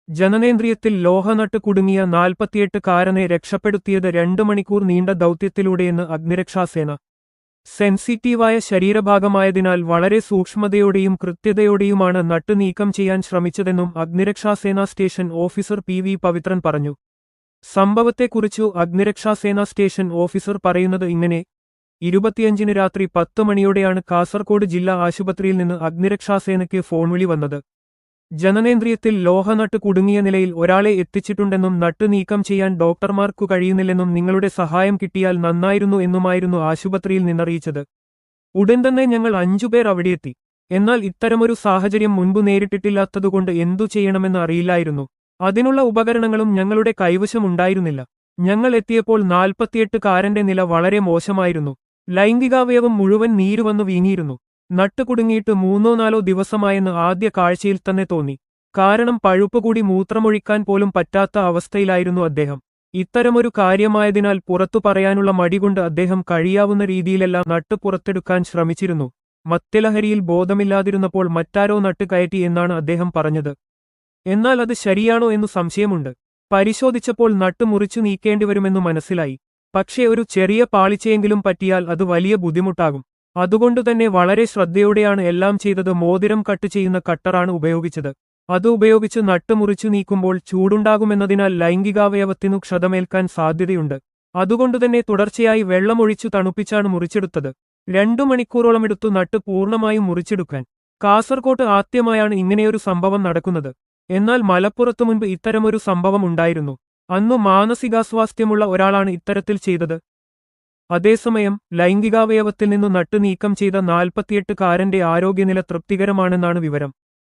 ജനനേന്ദ്രിയത്തിൽ ലോഹനട്ട് കുടുങ്ങിയ 48-കാരനെ രക്ഷപ്പെടുത്തിയത് 2 മണിക്കൂർ നീണ്ട ദൗത്യത്തിലൂടെയെന്ന് അഗ്നിരക്ഷാസേന. സെൻസിറ്റീവായ ശരീരഭാഗമായതിനാൽ വളരെ സൂക്ഷ്മതയോടെയും കൃത്യതയോടെയുമാണ് നട്ട് നീക്കം ചെയ്യാൻ ശ്രമിച്ചതെന്നും അഗ്നിരക്ഷാസേന സ്റ്റേഷൻ ഓഫീസർ പി പവിത്രൻ പറഞ്ഞു. സംഭവത്തെക്കുറിച്ചു അഗ്നിരക്ഷാസേന സ്റ്റേഷൻ ഓഫീസർ പറയുന്നത് ഇങ്ങനെ: 25-ന് രാത്രി 10 മണിയോടെയാണ് കാസർകോട് ജില്ലാ ആശുപത്രിയിൽ നിന്ന് അഗ്നിരക്ഷാസേനയ്ക്ക് ഫോൺ വിളി വന്നത്. ജനനേന്ദ്രിയത്തിൽ ലോഹനട്ട് കുടുങ്ങിയ നിലയിൽ ഒരാളെ എത്തിച്ചിട്ടുണ്ടെന്നും നട്ട് നീക്കം ചെയ്യാൻ ഡോക്ടർമാർക്കു കഴിയുന്നില്ലെന്നും നിങ്ങളുടെ സഹായം കിട്ടിയാൽ നന്നായിരുന്നു എന്നുമായിരുന്നു ആശുപത്രിയിൽ നിന്നറിയിച്ചത്. ഉടൻ തന്നെ ഞങ്ങൾ 5 പേർ അവിടെയെത്തി. എന്നാൽ ഇത്തരമൊരു സാഹചര്യം മുൻപ് നേരിട്ടിട്ടില്ലാത്തതുകൊണ്ട് എന്തു ചെയ്യണമെന്ന് അറിയില്ലായിരുന്നു. അതിനുള്ള ഉപകരണങ്ങളും ഞങ്ങളുടെ കൈവശമുണ്ടായിരുന്നില്ല. ഞങ്ങൾ എത്തിയപ്പോൾ 48-കാരന്റെ നില വളരെ മോശമായിരുന്നു. ലൈംഗികാവയവം മുഴുവൻ നീരുവന്നു വീങ്ങിയിരുന്നു. നട്ട് കുടുങ്ങിയിട്ട് 3-4 ദിവസമായെന്ന് ആദ്യ കാഴ്ചയിൽ തന്നെ തോന്നി. കാരണം പഴുപ്പുകൂടി മൂത്രമൊഴിക്കാൻ പോലും പറ്റാത്ത അവസ്ഥയിലായിരുന്നു അദ്ദേഹം. ഇത്തരമൊരു കാര്യമായതിനാൽ പുറത്തു പറയാനുള്ള മടികൊണ്ട് അദ്ദേഹം കഴിയാവുന്ന രീതിയിലെല്ലാം നട്ട് പുറത്തെടുക്കാൻ ശ്രമിച്ചിരുന്നു. മദ്യലഹരിയിൽ ബോധമില്ലാതിരുന്നപ്പോൾ മറ്റാരോ നട്ട് കയറ്റി എന്നാണ് അദ്ദേഹം പറഞ്ഞത്. എന്നാൽ അത് ശരിയാണോ എന്നു സംശയമുണ്ട്. പരിശോധിച്ചപ്പോൾ നട്ട് മുറിച്ചു നീക്കേണ്ടിവരുമെന്നു മനസ്സിലായി. പക്ഷേ ഒരു ചെറിയ പാളിച്ചയെങ്കിലും പറ്റിയാൽ അത് വലിയ ബുദ്ധിമുട്ടാകും. അതുകൊണ്ടുതന്നെ വളരെ ശ്രദ്ധയോടെയാണ് എല്ലാം ചെയ്തത്. മോതിരം കട്ട് ചെയ്യുന്ന കട്ടറാണ് ഉപയോഗിച്ചത്. അത് ഉപയോഗിച്ച് നട്ട് മുറിച്ചു നീക്കുമ്പോൾ ചൂടുണ്ടാകുമെന്നതിനാൽ ലൈംഗികാവയവത്തിനു ക്ഷതമേൽക്കാൻ സാധ്യതയുണ്ട്. അതുകൊണ്ടുതന്നെ തുടർച്ചയായി വെള്ളമൊഴിച്ചു തണുപ്പിച്ചാണ് മുറിച്ചെടുത്തത്. 2 മണിക്കൂറോളമെടുത്തു നട്ട് പൂർണ്ണമായും മുറിച്ചെടുക്കാൻ. കാസർകോട്ട് ആദ്യമായാണ് ഇങ്ങനെയൊരു സംഭവം നടക്കുന്നത്. എന്നാൽ മലപ്പുറത്തു മുൻപ് ഇത്തരമൊരു സംഭവം ഉണ്ടായിരുന്നു. അന്നു മാനസികാസ്വാസ്ഥ്യമുള്ള ഒരാളാണ് ഇത്തരത്തിൽ ചെയ്തത്. അതേസമയം ലൈംഗികാവയവത്തിൽ നിന്നു നട്ട് നീക്കം ചെയ്ത 48-കാരന്റെ ആരോഗ്യനില തൃപ്തികരമാണെന്നാണ് വിവരം.